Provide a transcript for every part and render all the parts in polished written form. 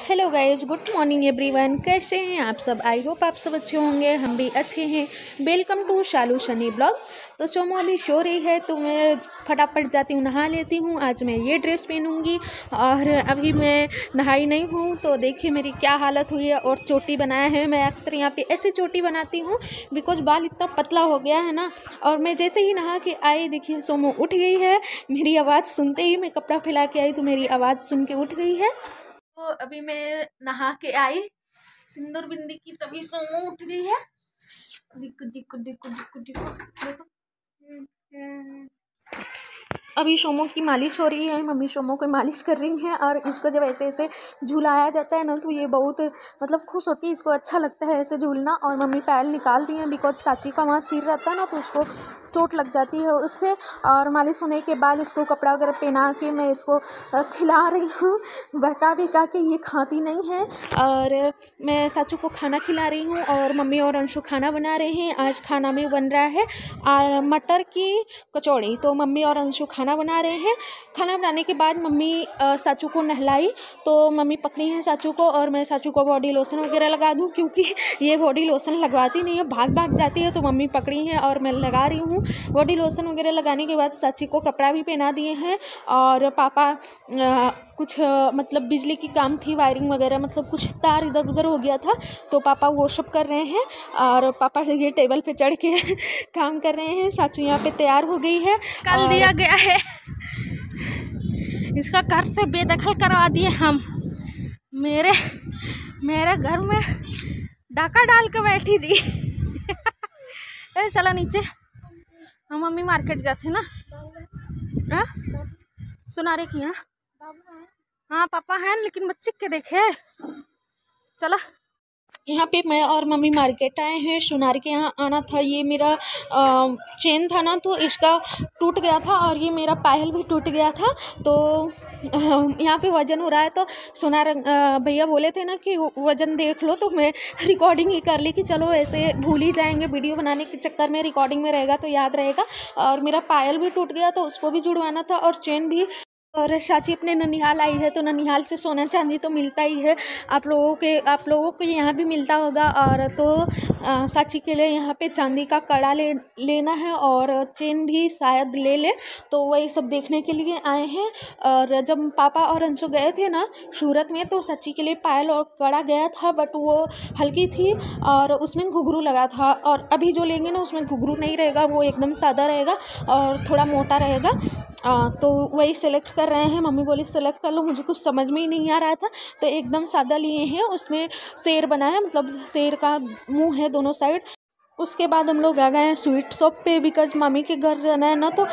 Hello guys, good morning everyone. कैसे हैं आप सब? आई होप आप सब अच्छे होंगे, हम भी अच्छे हैं। Welcome to Shalu Shani blog. तो सोमो अभी सो रही है तो मैं फटाफट जाती हूँ, नहा लेती हूँ। आज मैं ये ड्रेस पहनूंगी और अभी मैं नहाई नहीं हूँ तो देखिए मेरी क्या हालत हुई है। और चोटी बनाया है, मैं अक्सर यहाँ पे ऐसी चोटी बनाती हूँ बिकॉज बाल इतना पतला हो गया है ना। और मैं जैसे ही नहा के आई, देखिए सोमो उठ गई है। मेरी आवाज़ सुनते ही मैं कपड़ा फैला के आई तो मेरी आवाज़ सुन के उठ गई है। तो अभी मैं नहा के आई, सिंदूर बिंदी की, तभी सोमो उठ गई है। दिक्कत दिक्कत दिक्कत दिक्कत दिक्कत। अभी सोमो की मालिश हो रही है, मम्मी सोमो को मालिश कर रही हैं। और इसको जब ऐसे ऐसे झुलाया जाता है ना तो ये बहुत मतलब खुश होती है, इसको अच्छा लगता है ऐसे झूलना। और मम्मी पैर निकाल दी हैं बिकॉज चाची का वहाँ सिर रहता है ना तो उसको चोट लग जाती है उससे। और मालिश होने के बाद इसको कपड़ा वगैरह पहना के मैं इसको खिला रही हूँ। बहका बिका के ये खाती नहीं है। और मैं साचू को खाना खिला रही हूँ और मम्मी और अंशु खाना बना रहे हैं। आज खाना में बन रहा है मटर की कचौड़ी। तो मम्मी और अंशु खाना बना रहे हैं। खाना बनाने के बाद मम्मी साचू को नहलाई तो मम्मी पकड़ी है साचू को। और मैं साचू को बॉडी लोशन वगैरह लगा दूँ क्योंकि ये बॉडी लोशन लगवाती नहीं है, भाग भाग जाती है। तो मम्मी पकड़ी है और मैं लगा रही हूँ बॉडी लोशन वगैरह। लगाने के बाद साची को कपड़ा भी पहना दिए हैं। और पापा कुछ मतलब बिजली की काम थी, वायरिंग वगैरह, मतलब कुछ तार इधर उधर हो गया था तो पापा वो सब कर रहे हैं। और पापा ये टेबल पे चढ़ के काम कर रहे हैं। साचू यहाँ पे तैयार हो गई है। कल दिया गया है, इसका घर से बेदखल करवा दिए हम। मेरे घर में डाका डाल के बैठी थी। चला नीचे, हम मम्मी मार्केट जाते ना। हाँ सुना रही कि हाँ पापा हैं लेकिन बच्चे के देखे। चला, यहाँ पे मैं और मम्मी मार्केट आए हैं। सुनार के यहाँ आना था। ये मेरा चेन था ना तो इसका टूट गया था और ये मेरा पायल भी टूट गया था। तो यहाँ पे वज़न हो रहा है तो सुनार भैया बोले थे ना कि वज़न देख लो, तो मैं रिकॉर्डिंग ही कर ली कि चलो ऐसे भूल ही जाएंगे, वीडियो बनाने के चक्कर में रिकॉर्डिंग में रहेगा तो याद रहेगा। और मेरा पायल भी टूट गया तो उसको भी जुड़वाना था और चेन भी। और चाची अपने ननिहाल आई है तो ननिहाल से सोना चांदी तो मिलता ही है। आप लोगों को यहाँ भी मिलता होगा। और तो चाची के लिए यहाँ पे चांदी का कड़ा लेना है और चेन भी शायद ले तो वही सब देखने के लिए आए हैं। और जब पापा और अंशु गए थे ना सूरत में तो चाची के लिए पायल और कड़ा गया था, बट वो हल्की थी और उसमें घुघरू लगा था। और अभी जो लेंगे ना उसमें घुघरू नहीं रहेगा, वो एकदम सादा रहेगा और थोड़ा मोटा रहेगा। तो वही सेलेक्ट कर रहे हैं। मम्मी बोली सेलेक्ट कर लो, मुझे कुछ समझ में ही नहीं आ रहा था तो एकदम सादा लिए हैं। उसमें शेर बना है, मतलब शेर का मुंह है दोनों साइड। उसके बाद हम लोग आ गए हैं स्वीट शॉप पे बिकॉज मम्मी के घर जाना है ना तो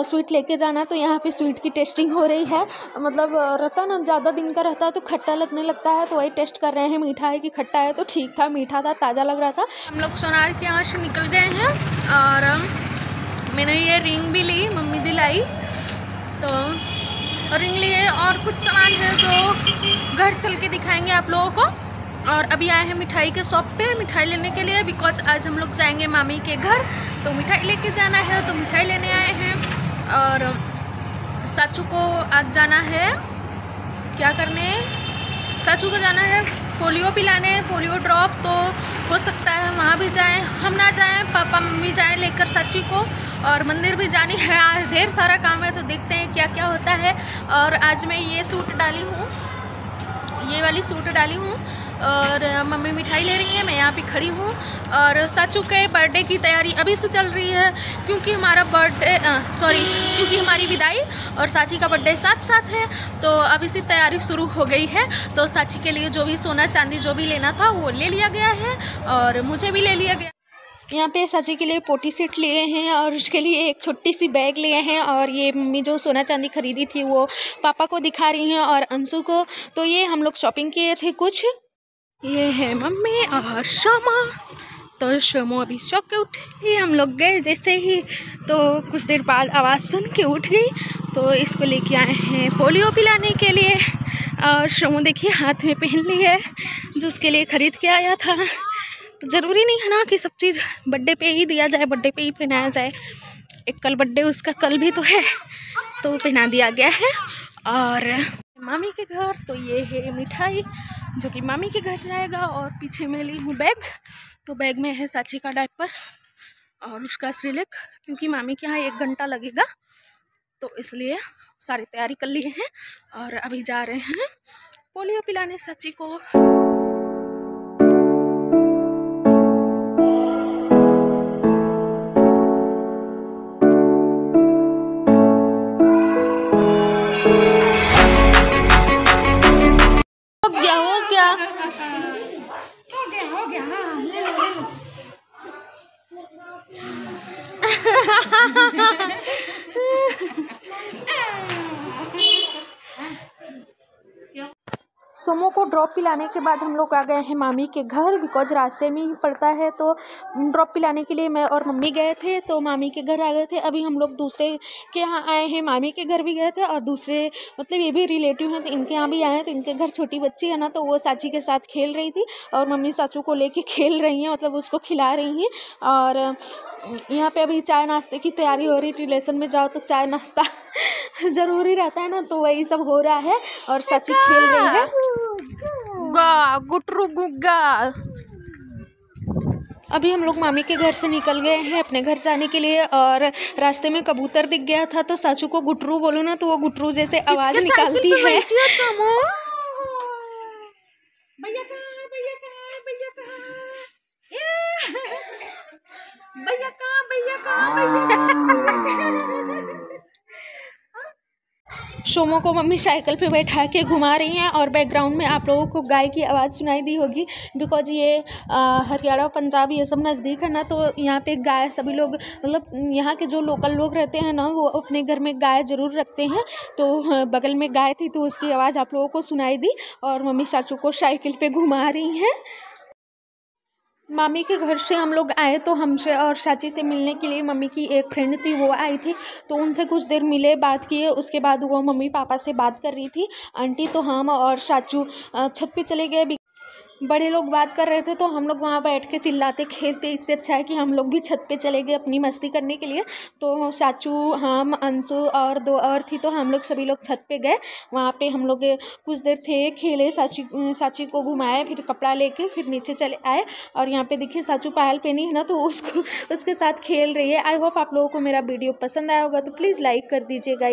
स्वीट लेके जाना। तो यहाँ पे स्वीट की टेस्टिंग हो रही है। मतलब रहता ना ज़्यादा दिन का रहता है तो खट्टा लगने लगता है, तो वही टेस्ट कर रहे हैं। मीठा है कि खट्टा है, तो ठीक था, मीठा था, ताज़ा लग रहा था। हम लोग सोनार के यहाँ से निकल गए हैं और मैंने ये रिंग भी ली, मम्मी दिलाई तो रिंग लिए। और कुछ सामान है जो घर चल के दिखाएंगे आप लोगों को। और अभी आए हैं मिठाई के शॉप पे मिठाई लेने के लिए बिकॉज आज हम लोग जाएंगे मामी के घर तो मिठाई लेके जाना है, तो मिठाई लेने आए हैं। और साचू को आज जाना है क्या करने, साचू को जाना है पोलियो पिलाने, पोलियो ड्रॉप। तो हो सकता है वहाँ भी जाएं, हम ना जाएं, पापा मम्मी जाएं लेकर साची को। और मंदिर भी जानी है, आज ढेर सारा काम है तो देखते हैं क्या क्या होता है। और आज मैं ये सूट डाली हूँ, ये वाली सूट डाली हूँ। और मम्मी मिठाई ले रही है, मैं यहाँ पे खड़ी हूँ। और साचू के बर्थडे की तैयारी अभी से चल रही है क्योंकि हमारा क्योंकि हमारी विदाई और साची का बर्थडे साथ साथ है तो अभी से तैयारी शुरू हो गई है। तो साची के लिए जो भी सोना चांदी जो भी लेना था वो ले लिया गया है और मुझे भी ले लिया गया। यहाँ पे साची के लिए पोटी सेट लिए हैं और उसके लिए एक छोटी सी बैग लिए हैं। और ये मम्मी जो सोना चांदी खरीदी थी वो पापा को दिखा रही हैं और अंशु को। तो ये हम लोग शॉपिंग किए थे कुछ। ये है मम्मी और शमा। तो शमो अभी सो के उठी, हम लोग गए जैसे ही तो कुछ देर बाद आवाज़ सुन के उठ गई। तो इसको लेके आए हैं पोलियो पिलाने के लिए। और शमो देखिए हाथ में पहन ली है जो उसके लिए ख़रीद के आया था। तो ज़रूरी नहीं है ना कि सब चीज़ बर्थडे पे ही दिया जाए, बर्थडे पे ही पहनाया जाए। एक कल बर्थडे उसका, कल भी तो है तो पहना दिया गया है। और मामी के घर। तो ये है मिठाई जो कि मामी के घर जाएगा। और पीछे मैं ली हूँ बैग, तो बैग में है साची का डायपर और उसका श्रीलेक, क्योंकि मामी के यहाँ 1 घंटा लगेगा, तो इसलिए सारी तैयारी कर लिए हैं और अभी जा रहे हैं पोलियो पिलाने साची को। हो गया हाँ, ले लो। सोमो को ड्रॉप पिलाने के बाद हम लोग आ गए हैं मामी के घर, बिकॉज रास्ते में ही पड़ता है। तो ड्रॉप पिलाने के लिए मैं और मम्मी गए थे, तो मामी के घर आ गए थे। अभी हम लोग दूसरे के यहाँ आए हैं, मामी के घर भी गए थे और दूसरे मतलब ये भी रिलेटिव हैं तो इनके यहाँ भी आए हैं। तो इनके घर छोटी बच्ची है ना, तो वो साची के साथ खेल रही थी और मम्मी साचू को लेके खेल रही हैं, मतलब उसको खिला रही हैं। और यहाँ पे अभी चाय नाश्ते की तैयारी हो रही। रिलेशन में जाओ तो चाय नाश्ता ज़रूरी रहता है ना, तो वही सब हो रहा है और साची खेल रही है। गुग्गा गुटरू गुग्गा। अभी हम लोग मामी के घर से निकल गए हैं अपने घर जाने के लिए और रास्ते में कबूतर दिख गया था, तो साचू को गुटरू बोलू ना तो वो गुटरू जैसे आवाज़ निकालती है। भैया सोमो को मम्मी साइकिल पे बैठा के घुमा रही हैं और बैकग्राउंड में आप लोगों को गाय की आवाज़ सुनाई दी होगी, बिकॉज ये हरियाणा पंजाब ये सब नज़दीक है ना, तो यहाँ पे गाय सभी लोग मतलब यहाँ के जो लोकल लोग रहते हैं ना, वो अपने घर में गाय ज़रूर रखते हैं। तो बगल में गाय थी तो उसकी आवाज़ आप लोगों को सुनाई दी और मम्मी साचू को साइकिल पर घुमा रही हैं। मामी के घर से हम लोग आए तो हमसे और चाची से मिलने के लिए मम्मी की एक फ्रेंड थी वो आई थी, तो उनसे कुछ देर मिले, बात किए। उसके बाद वो मम्मी पापा से बात कर रही थी आंटी, तो हम और चाचू छत पे चले गए। बड़े लोग बात कर रहे थे तो हम लोग वहाँ बैठ के चिल्लाते खेलते, इससे अच्छा है कि हम लोग भी छत पे चले गए अपनी मस्ती करने के लिए। तो चाचू, हम, अंशु और 2 और थी, तो हम लोग सभी लोग छत पे गए। वहाँ पे हम लोग कुछ देर थे, खेले, साची को घुमाए, फिर कपड़ा लेके फिर नीचे चले आए। और यहाँ पे देखिए साचू पायल पहनी है ना, तो उसके साथ खेल रही है। आई होप आप लोगों को मेरा वीडियो पसंद आया होगा, तो प्लीज़ लाइक कर दीजिएगा।